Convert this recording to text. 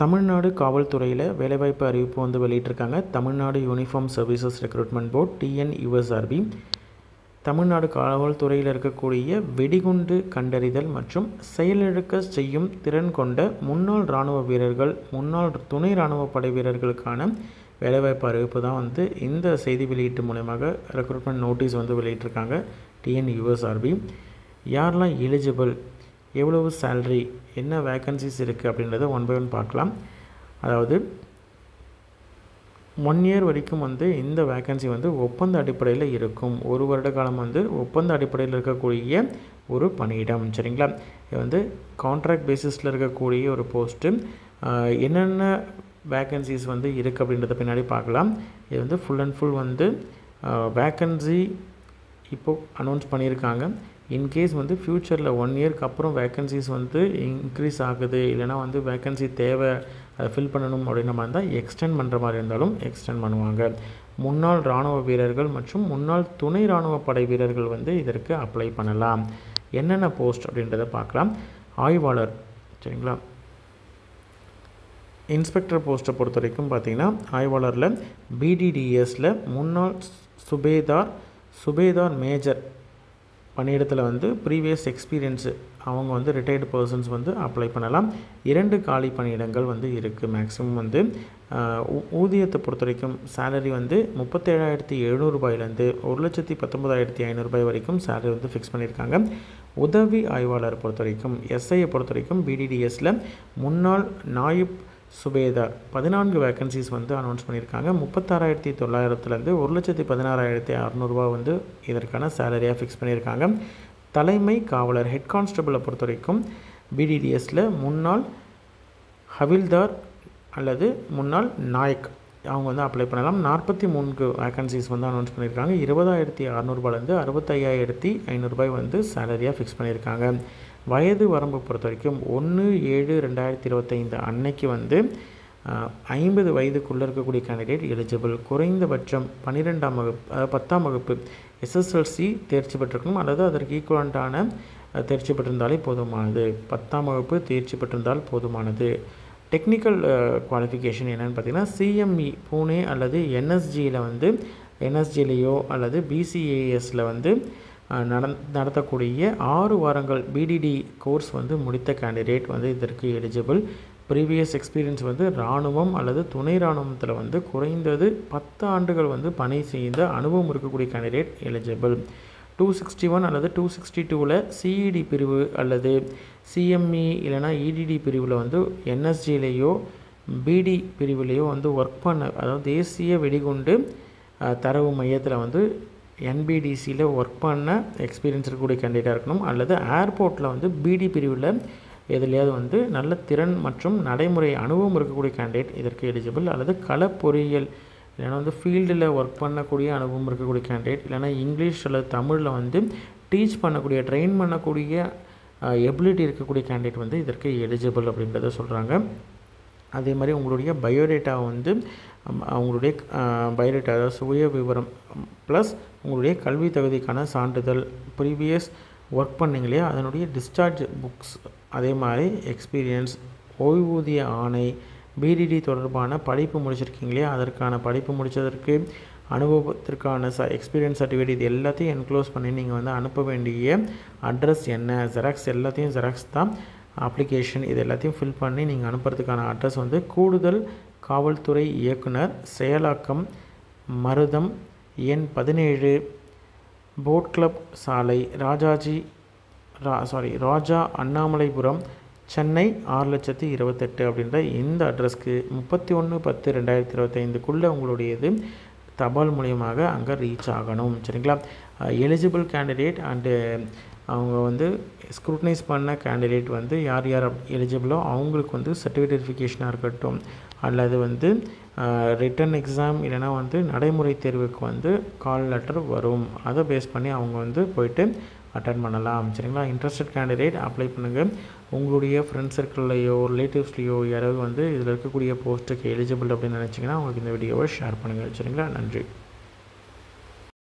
தமிழ்நாடு காவல்துறையில் வேலைவாய்ப்பு அறிவிப்பு வந்து வெளியிட்டிருக்காங்க. Tamil Nadu uniform services recruitment board TNUSRB Tamil Nadu காவல்துறையில் இருக்கக்கூடிய வெடிகுண்டு கண்டறிதல் மற்றும் செயலிழக்க செய்யும் திறன் கொண்ட முன்னாள் இராணுவ வீரர்கள், முன்னாள் துணை இராணுவ படை வீரர்களுக்கான வேலைவாய்ப்பு அறிவிப்பு தான் வந்து இந்த செய்தி வெளியீட்டு மூலமாக ரெக்ரூட்மெண்ட் நோட்டீஸ் வந்து வெளியிட்டிருக்காங்க TNUSRB. யாரெல்லாம் எலிஜிபிள், எவ்வளவு சேல்ரி, என்ன வேக்கன்சிஸ் இருக்குது அப்படின்றத ஒன் பை ஒன் பார்க்கலாம். அதாவது 1 இயர் வரைக்கும் வந்து இந்த வேக்கன்சி வந்து ஒப்பந்த அடிப்படையில் இருக்கும். 1 வருட காலம் வந்து ஒப்பந்த அடிப்படையில் இருக்கக்கூடிய ஒரு பணியிடம். சரிங்களா, இது வந்து கான்ட்ராக்ட் பேசிஸில் இருக்கக்கூடிய ஒரு போஸ்ட்டு. என்னென்ன வேக்கன்சிஸ் வந்து இருக்குது அப்படின்றத பின்னாடி பார்க்கலாம். இது வந்து ஃபுல் அண்ட் ஃபுல் வந்து வேக்கன்சி இப்போது அனௌன்ஸ் பண்ணியிருக்காங்க. இன்கேஸ் வந்து ஃப்யூச்சரில் 1 இயர்க்கு அப்புறம் வேக்கன்சிஸ் வந்து இன்க்ரீஸ் ஆகுது, இல்லைனா வந்து வேக்கன்சி தேவை, அதை ஃபில் பண்ணணும் அப்படின்ற மாதிரி இருந்தால் எக்ஸ்டெண்ட் பண்ணுற மாதிரி இருந்தாலும் எக்ஸ்டெண்ட் பண்ணுவாங்க. முன்னாள் இராணுவ வீரர்கள் மற்றும் முன்னாள் துணை இராணுவ படை வீரர்கள் வந்து இதற்கு அப்ளை பண்ணலாம். என்னென்ன போஸ்ட் அப்படின்றத பார்க்கலாம். ஆய்வாளர், சரிங்களா, இன்ஸ்பெக்டர் போஸ்ட்டை பொறுத்த வரைக்கும் பார்த்திங்கன்னா ஆய்வாளரில் BDDSல முன்னாள் சுபேதார் மேஜர் பணியிடத்தில் வந்து ப்ரீவியஸ் எக்ஸ்பீரியன்ஸு அவங்க வந்து ரிட்டையர்டு பர்சன்ஸ் வந்து அப்ளை பண்ணலாம். 2 காலி பணியிடங்கள் வந்து இருக்குது. மேக்ஸிமம் வந்து ஊதியத்தை பொறுத்த வரைக்கும் சேலரி வந்து 37,700 ரூபாயிலேருந்து 1,19,500 வரைக்கும் சேலரி வந்து ஃபிக்ஸ் பண்ணியிருக்காங்க. உதவி ஆய்வாளர் பொறுத்த வரைக்கும் SIயை பொறுத்த வரைக்கும் BDDSல முன்னாள் நாயிப் சுபேதார் 14 வேக்கன்சிஸ் வந்து அனௌன்ஸ் பண்ணியிருக்காங்க. 36,900லேருந்து 1,16,600 வந்து இதற்கான சேலரியாக ஃபிக்ஸ் பண்ணியிருக்காங்க. தலைமை காவலர் ஹெட் கான்ஸ்டபிளை பொறுத்த வரைக்கும் BDDSல முன்னாள் ஹவில்தார் அல்லது முன்னாள் நாயக் அவங்க வந்து அப்ளை பண்ணலாம். 43 வேக்கன்சிஸ் வந்து அனௌன்ஸ் பண்ணியிருக்காங்க. 20,600லேருந்து 65,500 வந்து சேலரியாக ஃபிக்ஸ் பண்ணியிருக்காங்க. வயது வரம்பு பொறுத்த வரைக்கும் 1/7/2025 அன்னைக்கு வந்து 50 வயதுக்குள்ளே இருக்கக்கூடிய கேண்டிடேட் எலிஜிபிள். குறைந்தபட்சம் 12ஆம் வகுப்பு, 10ஆம் வகுப்பு SSLC தேர்ச்சி பெற்றிருக்கணும் அல்லது அதற்கு ஈக்குவலண்ட்டான தேர்ச்சி பெற்றிருந்தாலே போதுமானது. 10ஆம் வகுப்பு தேர்ச்சி பெற்றிருந்தால் போதுமானது. டெக்னிக்கல் குவாலிஃபிகேஷன் என்னென்னு பார்த்தீங்கன்னா CME பூனே அல்லது NSGலையோ அல்லது BCASல வந்து நடத்தக்கூடிய 6 வாரங்கள் BDD கோர்ஸ் வந்து முடித்த கேண்டிடேட் வந்து இதற்கு எலிஜிபிள். ப்ரீவியஸ் எக்ஸ்பீரியன்ஸ் வந்து இராணுவம் அல்லது துணை இராணுவத்தில் வந்து குறைந்தது 10 ஆண்டுகள் வந்து பணி செய்த அனுபவம் இருக்கக்கூடிய கேண்டிடேட் எலிஜிபிள். 261 அல்லது 262ல் CED பிரிவு அல்லது CME இல்லைனா EDD பிரிவில் வந்து NSGலையோ BD பிரிவிலையோ வந்து ஒர்க் பண்ண, அதாவது தேசிய வெடிகுண்டு தரவு மையத்தில் வந்து NBDCயில் ஒர்க் பண்ண எக்ஸ்பீரியன்ஸ் இருக்கக்கூடிய கேண்டிடேட்டாக இருக்கணும். அல்லது ஏர்போர்ட்டில் வந்து BD பிரிவில் எதுலையாவது வந்து நல்ல திறன் மற்றும் நடைமுறை அனுபவம் இருக்கக்கூடிய கேண்டிடேட் இதற்கு எலிஜிபிள். அல்லது கள பொறியியல் இல்லைனா வந்து ஃபீல்டில் ஒர்க் பண்ணக்கூடிய அனுபவம் இருக்கக்கூடிய கேண்டிடேட், இல்லைனா இங்கிலீஷ் அல்லது தமிழில் வந்து டீச் பண்ணக்கூடிய, ட்ரெயின் பண்ணக்கூடிய எபிலிட்டி இருக்கக்கூடிய கேண்டிடேட் வந்து இதற்கு எலிஜிபிள் அப்படின்றத சொல்கிறாங்க. அதே மாதிரி உங்களுடைய பயோடேட்டா வந்து அவங்களுடைய பயோடேட்டா, அதாவது சுய விவரம் ப்ளஸ் உங்களுடைய கல்வி தகுதிக்கான சான்றிதழ், ப்ரீவியஸ் ஒர்க் பண்ணிங்க இல்லையா அதனுடைய டிஸ்சார்ஜ் புக்ஸ், அதே மாதிரி எக்ஸ்பீரியன்ஸ், ஓய்வூதிய ஆணை, BDD தொடர்பான படிப்பு முடிச்சிருக்கீங்க இல்லையா அதற்கான படிப்பு முடித்ததற்கு அனுபவத்திற்கான எக்ஸ்பீரியன்ஸ் சர்டிஃபிகேட், இது எல்லாத்தையும் என்க்ளோஸ் பண்ணி நீங்கள் வந்து அனுப்ப வேண்டிய அட்ரஸ் என்ன, ஜெராக்ஸ், எல்லாத்தையும் ஜெராக்ஸ் தான் அப்ளிகேஷன், இது எல்லாத்தையும் ஃபில் பண்ணி நீங்கள் அனுப்புறதுக்கான அட்ரஸ் வந்து கூடுதல் காவல்துறை இயக்குனர், செயலாக்கம், மருதம், எண் 17, போட் கிளப் சாலை, ராஜா அண்ணாமலைபுரம், சென்னை 6,28,000 அப்படின்ற இந்த அட்ரஸ்க்கு 31/10/2025க்குள்ளே உங்களுடையது தபால் மூலியமாக அங்கே ரீச் ஆகணும். சரிங்களா, எலிஜிபிள் கேண்டிடேட் அண்டு அவங்க வந்து ஸ்க்ரூட்டனைஸ் பண்ண கேண்டிடேட் வந்து யார் எலிஜிபிளோ அவங்களுக்கு வந்து சர்டிஃபிகேட் வெரிஃபிகேஷனாக இருக்கட்டும் அல்லது வந்து ரிட்டன் எக்ஸாம் இல்லைனா வந்து நடைமுறை தேர்வுக்கு வந்து கால் லெட்டர் வரும், அதை பேஸ் பண்ணி அவங்க வந்து போயிட்டு அட்டன் பண்ணலாம். சரிங்களா, இன்ட்ரெஸ்டட் கேண்டிடேட் அப்ளை பண்ணுங்கள். உங்களுடைய ஃப்ரெண்ட்ஸ் சர்க்கிள்லையோ ரிலேட்டிவ்ஸ்லையோ யாராவது வந்து இதில் இருக்கக்கூடிய போஸ்ட்டுக்கு எலிஜிபிள் அப்படின்னு நினச்சிங்கன்னா அவங்களுக்கு இந்த வீடியோவை ஷேர் பண்ணுங்கள். சரிங்களா, நன்றி.